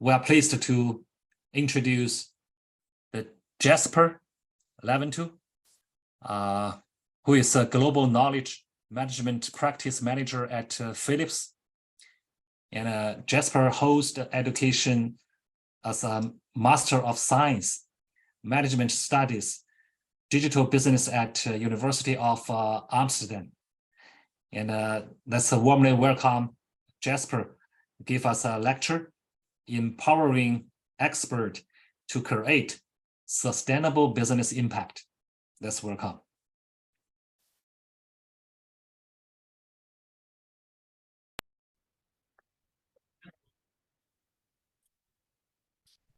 we are pleased to introduce the Jasper Lavertu, who is a global knowledge management practice manager at Philips. And Jasper holds the education as a Master of Science, Management Studies, Digital Business at University of Amsterdam. And let's warmly welcome Jasper to give us a lecture, Empowering Expert to Create Sustainable Business Impact. Let's welcome.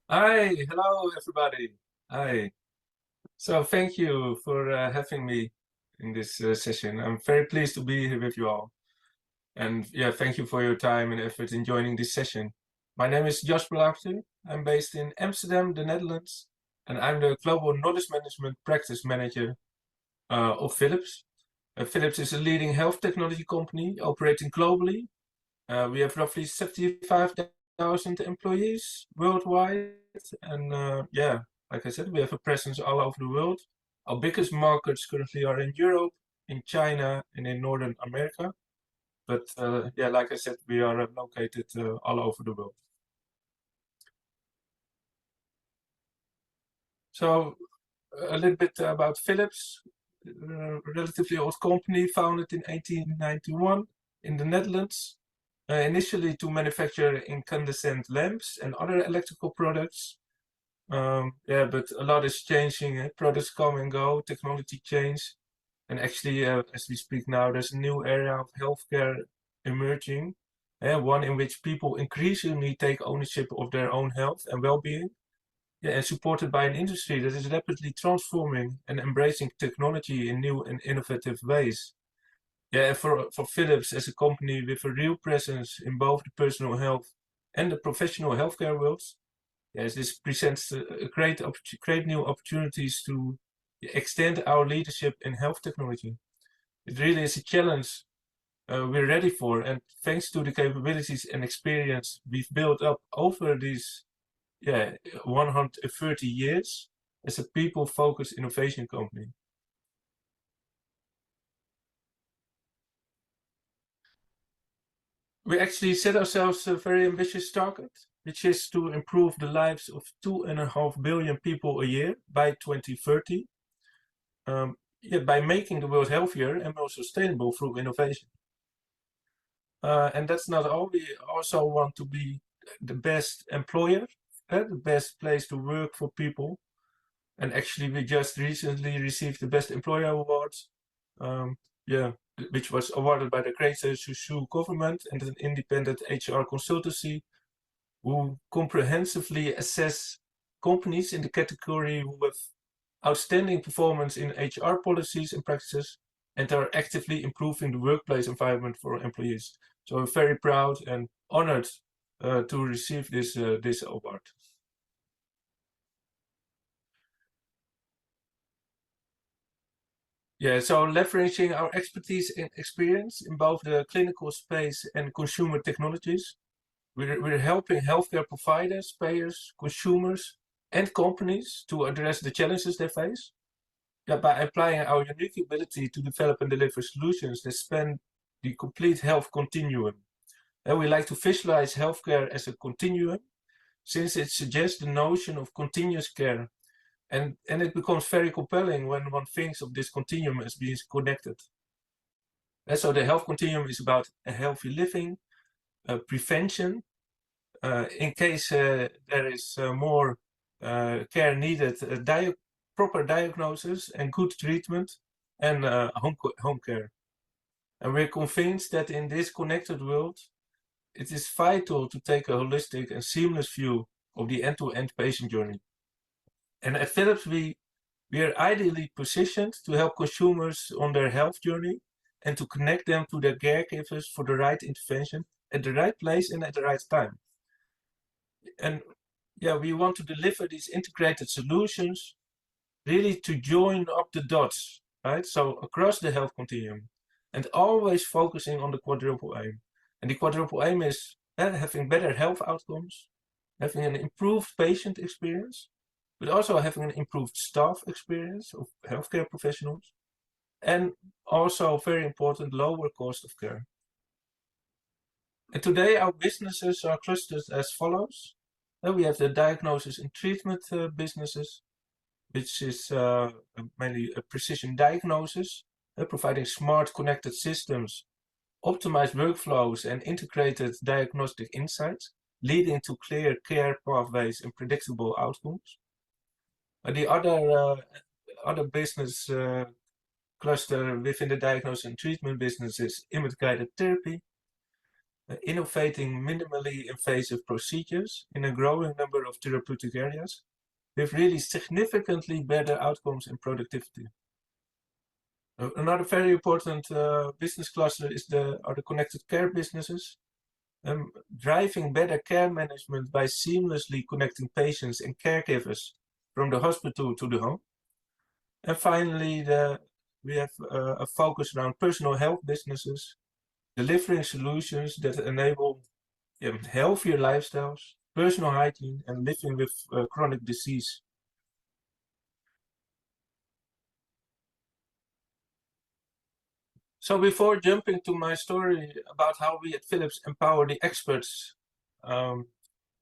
Hi, hello everybody. Hi. So thank you for having me in this session. I'm very pleased to be here with you all. And yeah, thank you for your time and effort in joining this session. My name is Jasper Lavertu. I'm based in Amsterdam, the Netherlands, and I'm the Global Knowledge Management Practice Manager of Philips. Philips is a leading health technology company operating globally. We have roughly 75,000 employees worldwide, and yeah, like I said, we have a presence all over the world. Our biggest markets currently are in Europe, in China, and in Northern America. But yeah, like I said, we are located all over the world. So a little bit about Philips, relatively old company, founded in 1891 in the Netherlands. Initially to manufacture incandescent lamps and other electrical products. Yeah, but a lot is changing. Products come and go, technology change. And actually, as we speak now, there's a new area of healthcare emerging. One in which people increasingly take ownership of their own health and well-being. Yeah, and supported by an industry that is rapidly transforming and embracing technology in new and innovative ways. Yeah, for Philips as a company with a real presence in both the personal health and the professional healthcare worlds, yes, this presents a great new opportunities to extend our leadership in health technology. It really is a challenge we're ready for, and thanks to the capabilities and experience we've built up over these 130 years as a people-focused innovation company. We actually set ourselves a very ambitious target, which is to improve the lives of 2.5 billion people a year by 2030, by making the world healthier and more sustainable through innovation. And that's not all, we also want to be the best employer, the best place to work for people. And actually, we just recently received the Best Employer Award. Which was awarded by the Greater Suzhou government and an independent HR consultancy who comprehensively assess companies in the category with outstanding performance in HR policies and practices and are actively improving the workplace environment for employees. So I'm very proud and honored to receive this award. Yeah, so leveraging our expertise and experience in both the clinical space and consumer technologies, we're helping healthcare providers, payers, consumers, and companies to address the challenges they face. Yeah, by applying our unique ability to develop and deliver solutions that span the complete health continuum. And we like to visualize healthcare as a continuum, since it suggests the notion of continuous care. And it becomes very compelling when one thinks of this continuum as being connected. And so the health continuum is about a healthy living, prevention, in case there is more care needed, proper diagnosis and good treatment, and home care. And we're convinced that in this connected world, it is vital to take a holistic and seamless view of the end-to-end patient journey. And at Philips, we are ideally positioned to help consumers on their health journey and to connect them to their caregivers for the right intervention at the right place and at the right time. And yeah, we want to deliver these integrated solutions really to join up the dots, right? So across the health continuum and always focusing on the quadruple aim. And the quadruple aim is having better health outcomes, having an improved patient experience, but also having an improved staff experience of healthcare professionals, and also, very important, lower cost of care. And today our businesses are clustered as follows. We have the diagnosis and treatment businesses, which is mainly a precision diagnosis, providing smart connected systems, optimized workflows, and integrated diagnostic insights, leading to clear care pathways and predictable outcomes. The other business cluster within the diagnosis and treatment business is image-guided therapy, innovating minimally invasive procedures in a growing number of therapeutic areas with really significantly better outcomes and productivity. Another very important business cluster are the connected care businesses, driving better care management by seamlessly connecting patients and caregivers from the hospital to the home. And finally, we have a focus around personal health businesses, delivering solutions that enable healthier lifestyles, personal hygiene, and living with chronic disease. So before jumping to my story about how we at Philips empower the experts,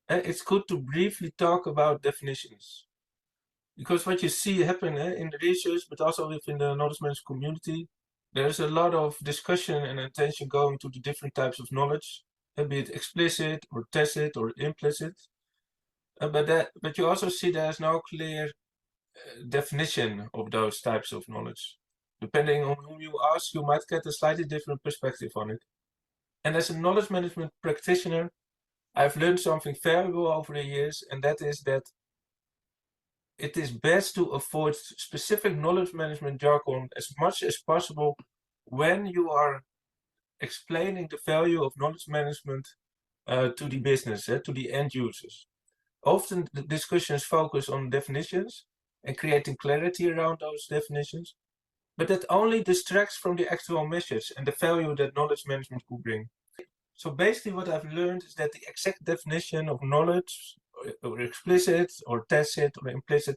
it's good to briefly talk about definitions. Because what you see happen in the research, but also within the knowledge management community, there's a lot of discussion and attention going to the different types of knowledge, be it explicit or tacit or implicit. But you also see there's no clear definition of those types of knowledge. Depending on whom you ask, you might get a slightly different perspective on it. And as a knowledge management practitioner, I've learned something valuable over the years, and that is that it is best to avoid specific knowledge management jargon as much as possible when you are explaining the value of knowledge management to the business, to the end users. Often the discussions focus on definitions and creating clarity around those definitions, but that only distracts from the actual message and the value that knowledge management could bring. So basically what I've learned is that the exact definition of knowledge, or explicit or tacit or implicit,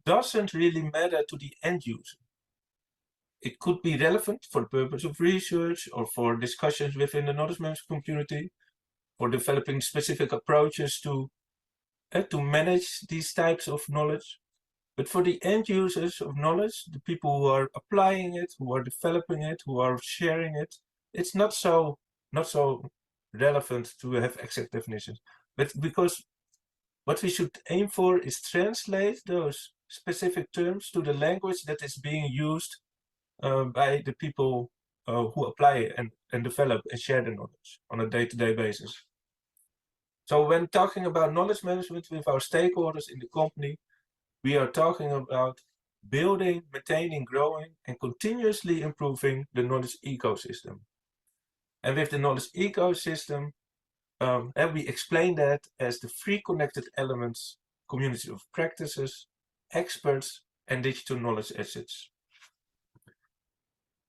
doesn't really matter to the end user. It could be relevant for the purpose of research or for discussions within the knowledge management community, for developing specific approaches to manage these types of knowledge. But for the end users of knowledge, the people who are applying it, who are developing it, who are sharing it, it's not so relevant to have exact definitions. But because what we should aim for is translate those specific terms to the language that is being used by the people who apply and develop and share the knowledge on a day-to-day basis. So when talking about knowledge management with our stakeholders in the company, we are talking about building, maintaining, growing, and continuously improving the knowledge ecosystem. And with the knowledge ecosystem, and we explain that as the three connected elements: community of practices, experts, and digital knowledge assets.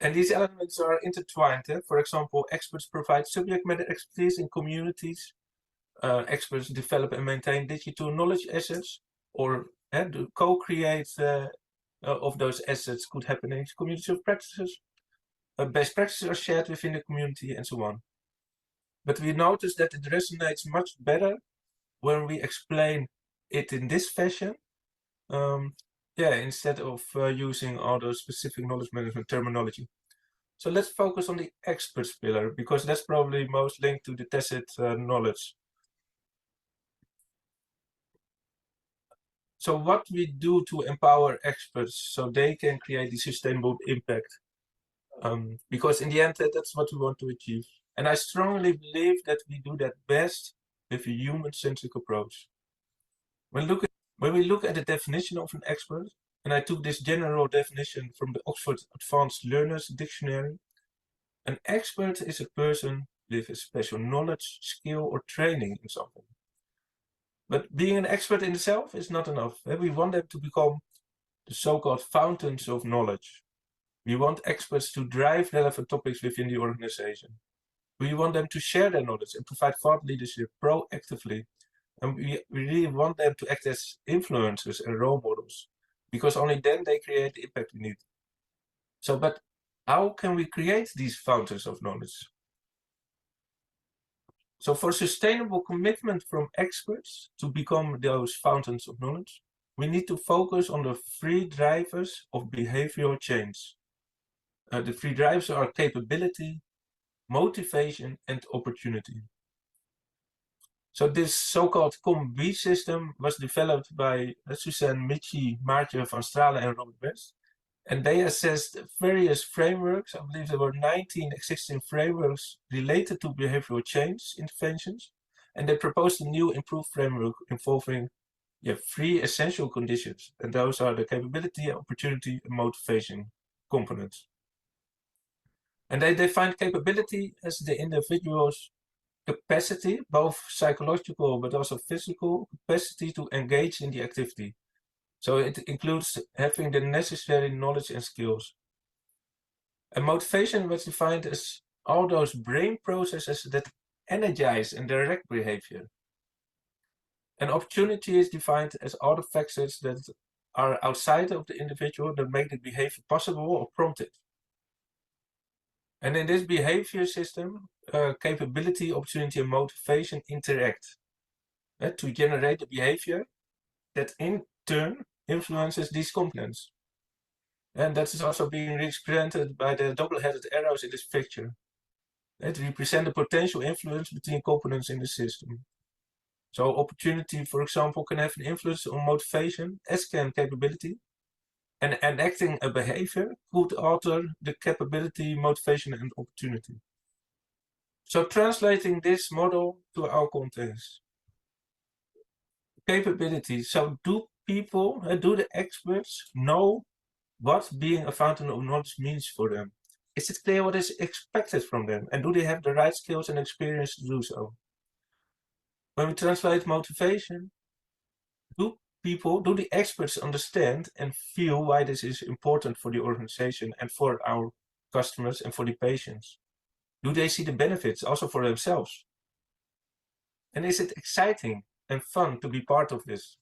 And these elements are intertwined. For example, experts provide subject matter expertise in communities. Experts develop and maintain digital knowledge assets, or the co-create of those assets could happen in community of practices. Best practices are shared within the community, and so on. But we notice that it resonates much better when we explain it in this fashion, instead of using all those specific knowledge management terminology. So let's focus on the experts pillar, because that's probably most linked to the tacit knowledge. So what we do to empower experts so they can create the sustainable impact, because in the end, that's what we want to achieve. And I strongly believe that we do that best with a human-centric approach. When we look at the definition of an expert, and I took this general definition from the Oxford Advanced Learners Dictionary, an expert is a person with a special knowledge, skill, or training in something. But being an expert in itself is not enough. We want them to become the so-called fountains of knowledge. We want experts to drive relevant topics within the organization. We want them to share their knowledge and provide thought leadership proactively And we really want them to act as influencers and role models, because only then they create the impact we need. So, but how can we create these fountains of knowledge? So for sustainable commitment from experts to become those fountains of knowledge, we need to focus on the three drivers of behavioral change. The three drivers are capability, motivation, and opportunity. So this so-called COM-B system was developed by Suzanne Michi, Maartje van Stralen, and Robert West. And they assessed various frameworks. I believe there were 19 existing frameworks related to behavioral change interventions. And they proposed a new improved framework involving three essential conditions. And those are the capability, opportunity, and motivation components. And they defined capability as the individual's capacity, both psychological but also physical capacity to engage in the activity. So it includes having the necessary knowledge and skills. And motivation was defined as all those brain processes that energize and direct behavior. And opportunity is defined as all the factors that are outside of the individual that make the behavior possible or prompted. And in this behavior system, capability, opportunity, and motivation interact to generate the behavior that in turn influences these components. And that is also being represented by the double-headed arrows in this picture. It represents the potential influence between components in the system. So opportunity, for example, can have an influence on motivation, as can capability. And enacting a behavior could alter the capability, motivation, and opportunity. So translating this model to our context. Capability. So do the experts know what being a fountain of knowledge means for them? Is it clear what is expected from them? And do they have the right skills and experience to do so? When we translate motivation, do the experts understand and feel why this is important for the organization and for our customers and for the patients? Do they see the benefits also for themselves? And is it exciting and fun to be part of this?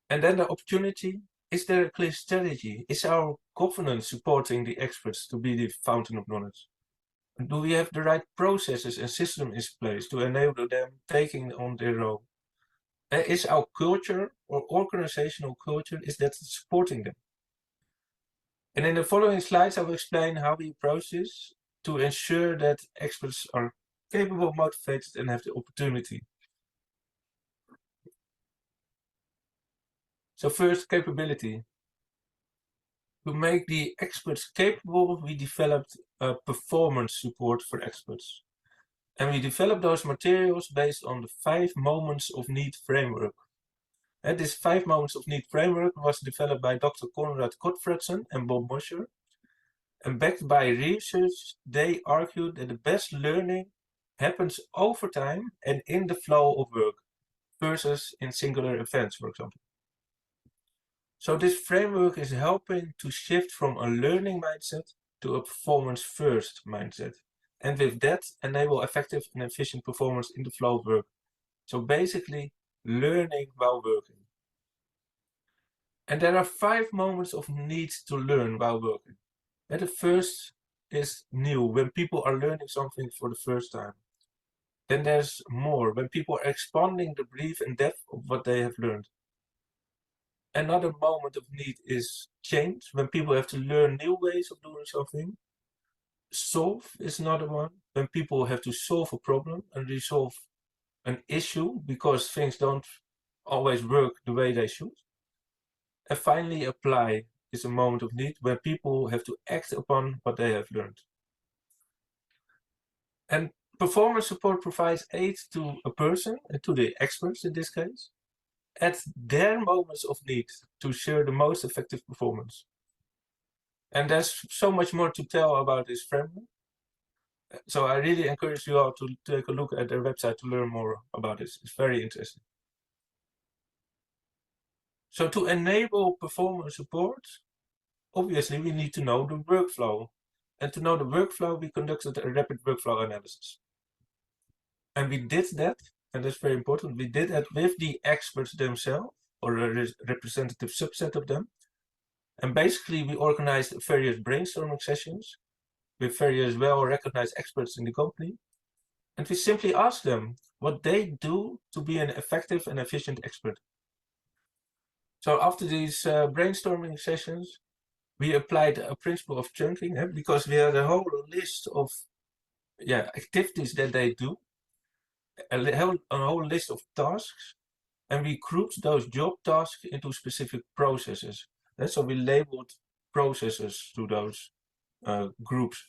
And then the opportunity, is there a clear strategy? Is our governance supporting the experts to be the fountain of knowledge? And do we have the right processes and systems in place to enable them taking on their role? Is our culture or organizational culture, is that supporting them? And in the following slides, I will explain how we approach this to ensure that experts are capable, motivated, and have the opportunity. So first, capability. To make the experts capable, we developed a performance support for experts. And we developed those materials based on the 5 moments of need framework. And this 5 moments of need framework was developed by Dr. Konrad Gottfredsen and Bob Mosher. And backed by research, they argued that the best learning happens over time and in the flow of work versus in singular events, for example. So this framework is helping to shift from a learning mindset to a performance-first mindset. And with that, enable effective and efficient performance in the flow of work. So basically, learning while working. And there are 5 moments of need to learn while working. And the first is new, when people are learning something for the first time. Then there's more, when people are expanding the breadth and depth of what they have learned. Another moment of need is change, when people have to learn new ways of doing something. Solve is another one, when people have to solve a problem and resolve an issue because things don't always work the way they should. And finally, apply is a moment of need where people have to act upon what they have learned. And performance support provides aid to a person, and to the experts in this case, at their moments of need to share the most effective performance. And there's so much more to tell about this framework. So I really encourage you all to take a look at their website to learn more about this. It's very interesting. So to enable performance support, obviously we need to know the workflow. And to know the workflow, we conducted a rapid workflow analysis. And we did that and that's very important. We did that with the experts themselves, or a representative subset of them. And basically, we organized various brainstorming sessions with various well-recognized experts in the company. And we simply asked them what they do to be an effective and efficient expert. So after these brainstorming sessions, we applied a principle of chunking, because we had a whole list of activities that they do, a whole list of tasks, and we grouped those job tasks into specific processes. So we labeled processes to those groups.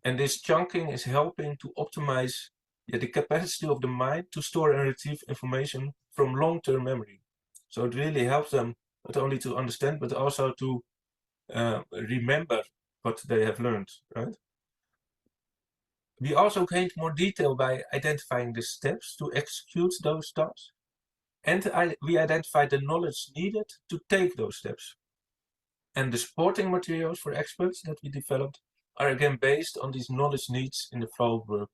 And this chunking is helping to optimize the capacity of the mind to store and retrieve information from long-term memory. So it really helps them not only to understand, but also to remember what they have learned, right? We also gained more detail by identifying the steps to execute those tasks. And we identified the knowledge needed to take those steps. And the supporting materials for experts that we developed are again based on these knowledge needs in the flow of work.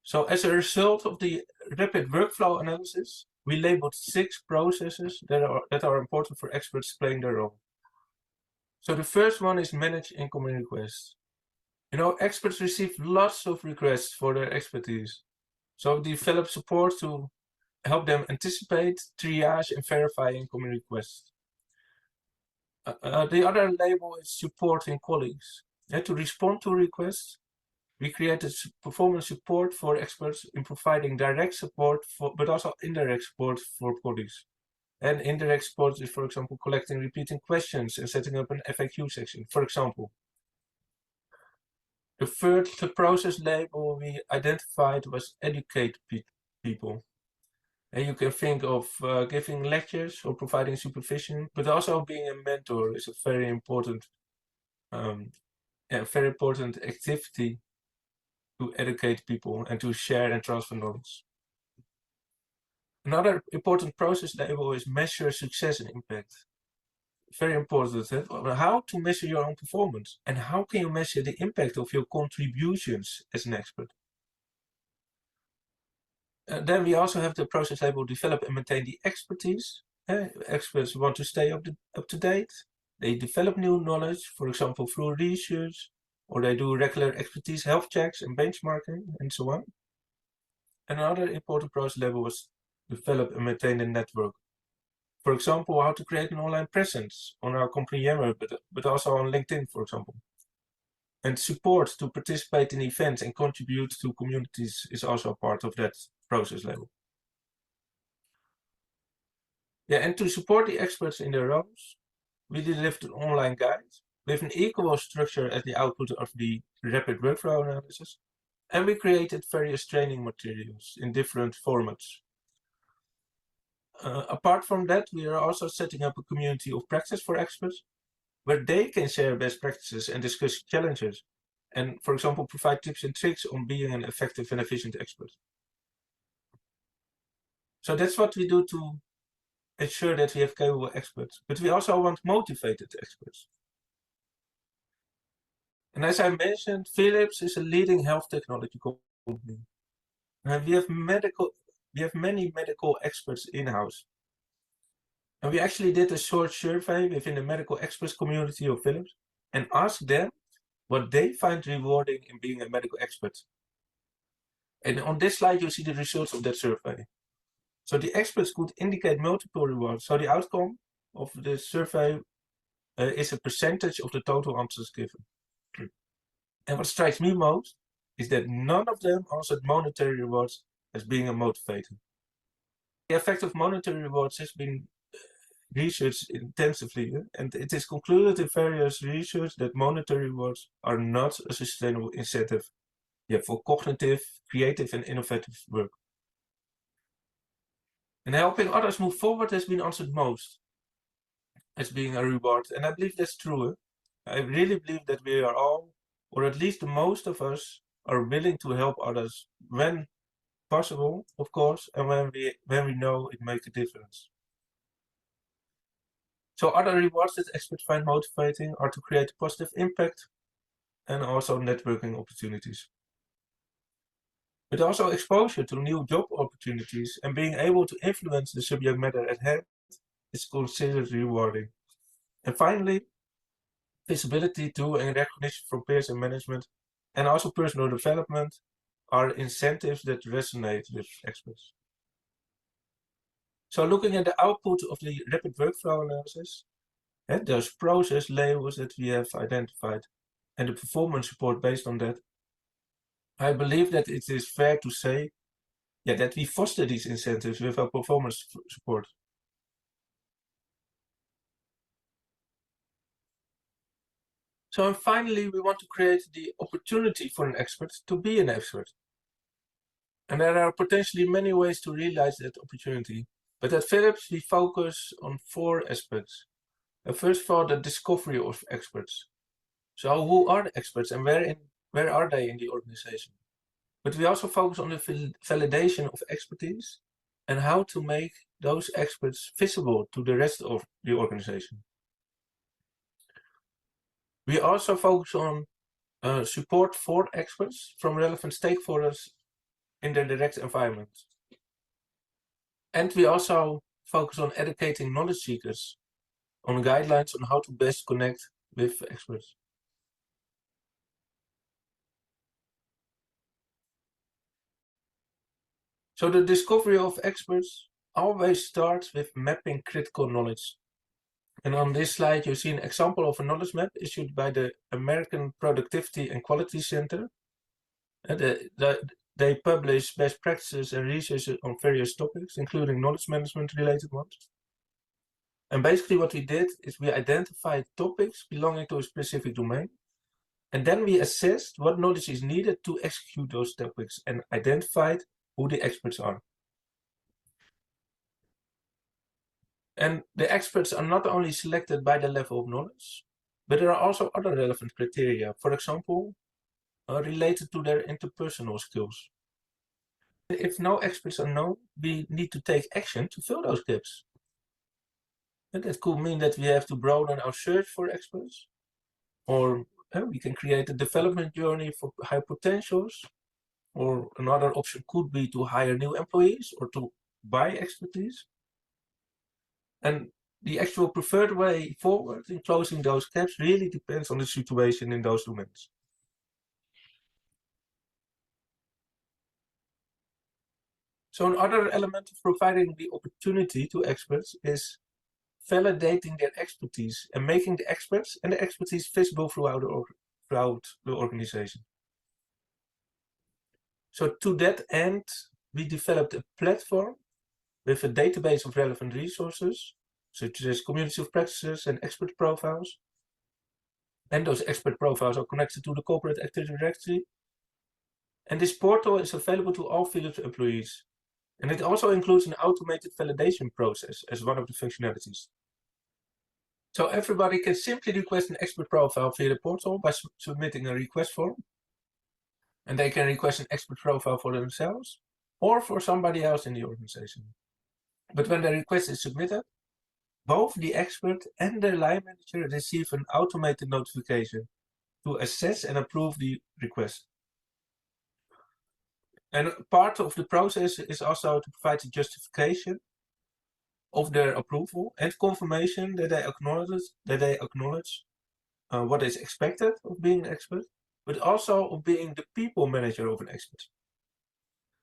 So as a result of the rapid workflow analysis, we labeled 6 processes that are important for experts playing their role. So the first one is manage incoming requests. Experts receive lots of requests for their expertise. So develop support to help them anticipate, triage, and verify incoming requests. The other label is supporting colleagues. To respond to requests, we created performance support for experts in providing direct support, but also indirect support for colleagues. And indirect support is, for example, collecting repeating questions and setting up an FAQ section, for example. The third process label we identified was educate people. And you can think of giving lectures or providing supervision, but also being a mentor is a very important activity to educate people and to share and transfer knowledge. Another important process label is measure success and impact. Very important. How to measure your own performance, and how can you measure the impact of your contributions as an expert? Then we also have the process label develop and maintain the expertise. Experts want to stay up to date. They develop new knowledge, for example, through research, or they do regular expertise health checks and benchmarking, and so on. Another important process label was develop and maintain the network. For example, how to create an online presence on our company Yammer, but also on LinkedIn, for example. And support to participate in events and contribute to communities is also part of that process label. And to support the experts in their roles, we delivered an online guide with an equal structure as the output of the rapid workflow analysis. And we created various training materials in different formats. Apart from that, we are also setting up a community of practice for experts, where they can share best practices and discuss challenges, and, for example, provide tips and tricks on being an effective and efficient expert. So that's what we do to ensure that we have capable experts, but we also want motivated experts. And as I mentioned, Philips is a leading health technology company. And we have many medical experts in-house. And we actually did a short survey within the medical experts community of Philips and asked them what they find rewarding in being a medical expert. And on this slide, you see the results of that survey. So the experts could indicate multiple rewards. So the outcome of the survey is a percentage of the total answers given. And what strikes me most is that none of them answered monetary rewards as being a motivator. The effect of monetary rewards has been researched intensively, and it is concluded in various research that monetary rewards are not a sustainable incentive for cognitive, creative, and innovative work. And helping others move forward has been answered most as being a reward, and I believe that's true. I really believe that we are all, or at least most of us, are willing to help others when possible, of course, and when we know it makes a difference. So other rewards that experts find motivating are to create a positive impact and also networking opportunities. but also exposure to new job opportunities and being able to influence the subject matter at hand is considered rewarding. And finally, visibility to and recognition from peers and management, and also personal development are incentives that resonate with experts. So looking at the output of the rapid workflow analysis, and those process labels that we have identified and the performance support based on that, I believe that it is fair to say that we foster these incentives with our performance support. So and finally, we want to create the opportunity for an expert to be an expert. And there are potentially many ways to realize that opportunity. But at Philips, we focus on 4 aspects. First of all, the discovery of experts. So who are the experts and where are they in the organization? But we also focus on the validation of expertise and how to make those experts visible to the rest of the organization. We also focus on support for experts from relevant stakeholders in their direct environment. And we also focus on educating knowledge seekers on guidelines on how to best connect with experts. So the discovery of experts always starts with mapping critical knowledge. And on this slide, you see an example of a knowledge map issued by the American Productivity and Quality Center. They publish best practices and research on various topics, including knowledge management related ones. And basically what we did is we identified topics belonging to a specific domain. And then we assessed what knowledge is needed to execute those topics and identified who the experts are. And the experts are not only selected by the level of knowledge, but there are also other relevant criteria, for example, related to their interpersonal skills. If no experts are known, we need to take action to fill those gaps. And that could mean that we have to broaden our search for experts, or we can create a development journey for high potentials, or another option could be to hire new employees or to buy expertise. And the actual preferred way forward in closing those gaps really depends on the situation in those domains. So another element of providing the opportunity to experts is validating their expertise and making the experts and the expertise visible throughout the organization. So to that end, we developed a platform with a database of relevant resources, such as community of practices and expert profiles. And those expert profiles are connected to the corporate activity directory. And this portal is available to all Philips employees. And it also includes an automated validation process as one of the functionalities. So everybody can simply request an expert profile via the portal by submitting a request form. And they can request an expert profile for themselves or for somebody else in the organization. But when the request is submitted, both the expert and their line manager receive an automated notification to assess and approve the request. And part of the process is also to provide the justification of their approval and confirmation that they acknowledge what is expected of being an expert, but also of being the people manager of an expert.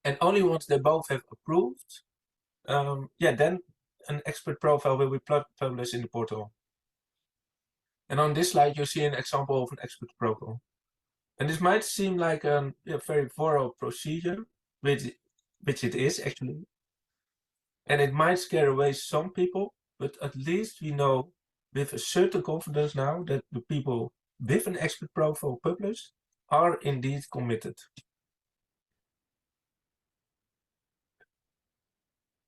And only once they both have approved, then an expert profile will be published in the portal. And on this slide, you see an example of an expert profile. And this might seem like a very thorough procedure, which it is actually. And it might scare away some people, but at least we know with a certain confidence now that the people with an expert profile published are indeed committed.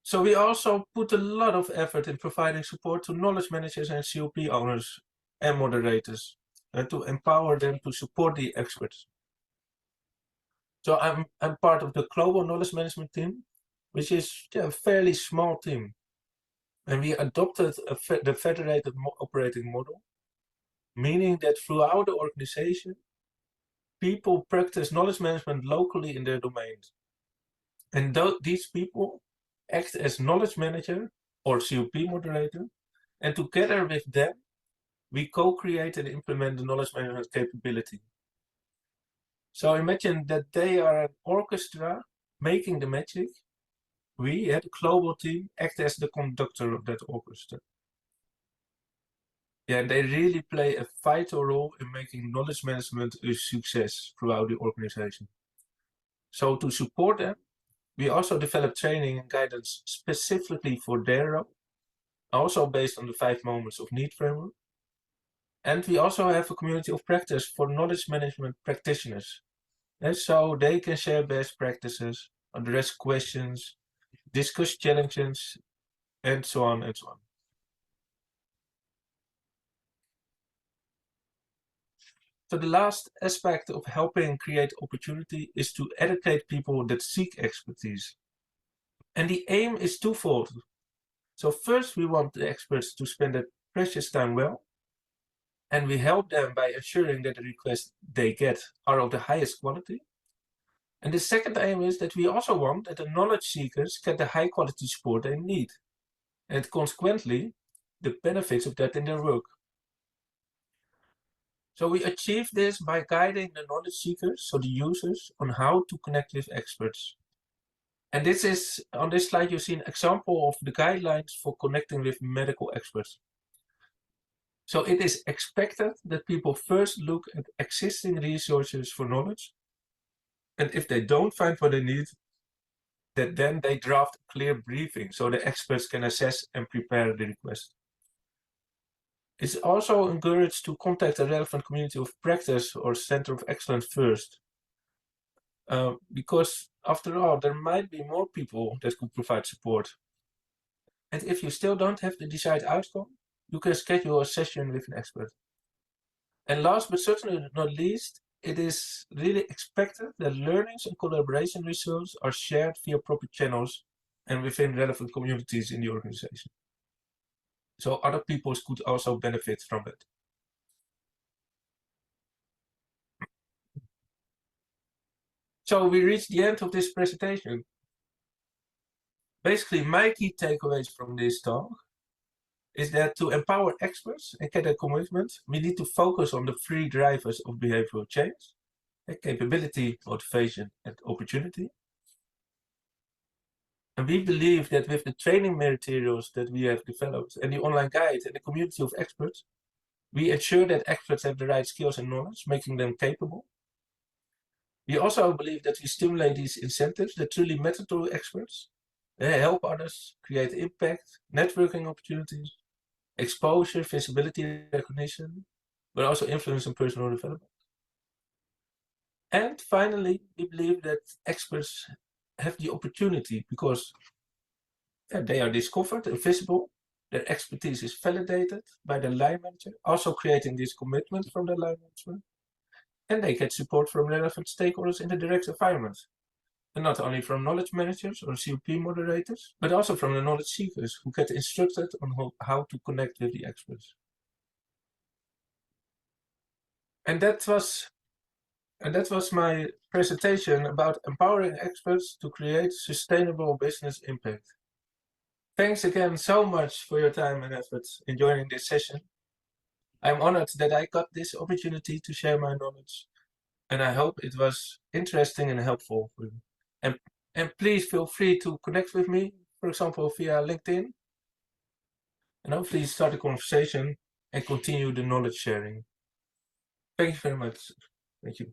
So we also put a lot of effort in providing support to knowledge managers and COP owners and moderators to empower them to support the experts. So I'm part of the global knowledge management team, which is a fairly small team. And we adopted the federated operating model, meaning that throughout the organization, people practice knowledge management locally in their domains. And these people act as knowledge manager or COP moderator, and together with them, we co-create and implement the knowledge management capability. So imagine that they are an orchestra making the magic. We, at the global team, act as the conductor of that orchestra. Yeah, they really play a vital role in making knowledge management a success throughout the organization. So to support them, we also develop training and guidance specifically for their role, also based on the 5 moments of need framework. And we also have a community of practice for knowledge management practitioners. And so they can share best practices, address questions, discuss challenges, and so on and so on. So the last aspect of helping create opportunity is to educate people that seek expertise. And the aim is twofold. So first, we want the experts to spend their precious time well, and we help them by ensuring that the requests they get are of the highest quality. And the second aim is that we also want that the knowledge seekers get the high quality support they need, and consequently, the benefits of that in their work. So we achieve this by guiding the knowledge seekers, so the users, on how to connect with experts. And this is, on this slide, you see an example of the guidelines for connecting with medical experts. So it is expected that people first look at existing resources for knowledge, and if they don't find what they need, that then they draft a clear briefing so the experts can assess and prepare the request. It's also encouraged to contact a relevant community of practice or center of excellence first, because after all, there might be more people that could provide support. And if you still don't have the desired outcome, you can schedule a session with an expert. And last but certainly not least, it is really expected that learnings and collaboration results are shared via proper channels and within relevant communities in the organization. So other people could also benefit from it. So we reached the end of this presentation. Basically, my key takeaways from this talk is that to empower experts and get a commitment, we need to focus on the 3 drivers of behavioral change: capability, motivation, and opportunity. And we believe that with the training materials that we have developed and the online guide and the community of experts, we ensure that experts have the right skills and knowledge, making them capable. We also believe that we stimulate these incentives that truly matter to experts. They help others, create impact, networking opportunities, exposure, visibility, recognition, but also influence and personal development. And finally, we believe that experts have the opportunity because they are discovered and visible, their expertise is validated by the line manager, also creating this commitment from the line management, and they get support from relevant stakeholders in the direct environment. And not only from knowledge managers or COP moderators, but also from the knowledge seekers who get instructed on how to connect with the experts. And that was my presentation about empowering experts to create sustainable business impact. Thanks again so much for your time and efforts in joining this session. I'm honored that I got this opportunity to share my knowledge, and I hope it was interesting and helpful for you. And please feel free to connect with me, for example, via LinkedIn, and hopefully start a conversation and continue the knowledge sharing. Thank you very much. Thank you.